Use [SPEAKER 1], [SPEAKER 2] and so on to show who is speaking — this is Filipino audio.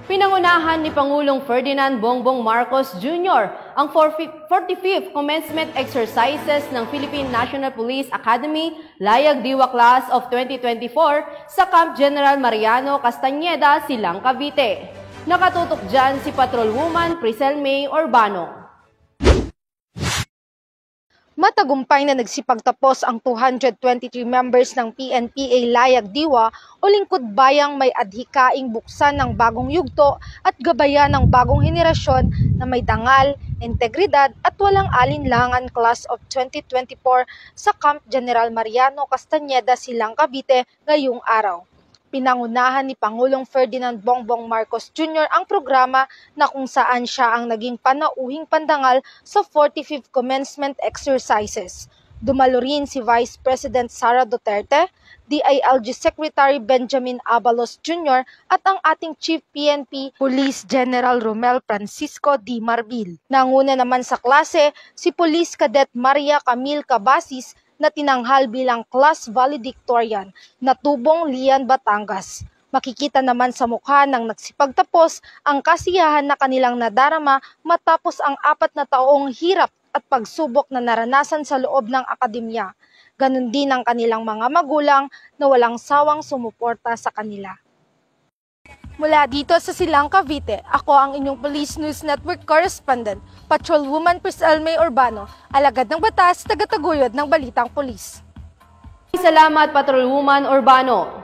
[SPEAKER 1] Pinangunahan ni Pangulong Ferdinand Bongbong Marcos Jr. ang 45th commencement exercises ng Philippine National Police Academy Layag Diwa Class of 2024 sa Camp General Mariano Castañeda, Silang, Cavite. Nakatutok dyan si Patrolwoman Priscel May Urbano.
[SPEAKER 2] Matagumpay na nagsipagtapos ang 223 members ng PNPA Layag Diwa o lingkod bayang may adhikaing buksan ng bagong yugto at gabayan ng bagong henerasyon na may dangal, integridad at walang alinlangan Class of 2024 sa Camp General Mariano Castañeda, Silang, Cavite ngayong araw. Pinangunahan ni Pangulong Ferdinand Bongbong Marcos Jr. ang programa na kung saan siya ang naging panauhing pandangal sa 45th commencement exercises. Dumalo rin si Vice President Sara Duterte, DILG Secretary Benjamin Abalos Jr. at ang ating Chief PNP Police General Romel Francisco D. Marbil. Nanguna naman sa klase si Police Cadet Maria Camille Cabasis na tinanghal bilang class valedictorian na tubong Lian, Batangas. Makikita naman sa mukha ng nagsipagtapos ang kasiyahan na kanilang nadarama matapos ang 4 na taong hirap at pagsubok na naranasan sa loob ng akademya. Ganon din ang kanilang mga magulang na walang sawang sumuporta sa kanila. Mula dito sa Silang, Cavite, ako ang inyong Police News Network Correspondent, Patrolwoman Priscel May Urbano, alagad ng batas, tagataguyod ng Balitang Pulis.
[SPEAKER 1] Salamat, Patrolwoman Urbano.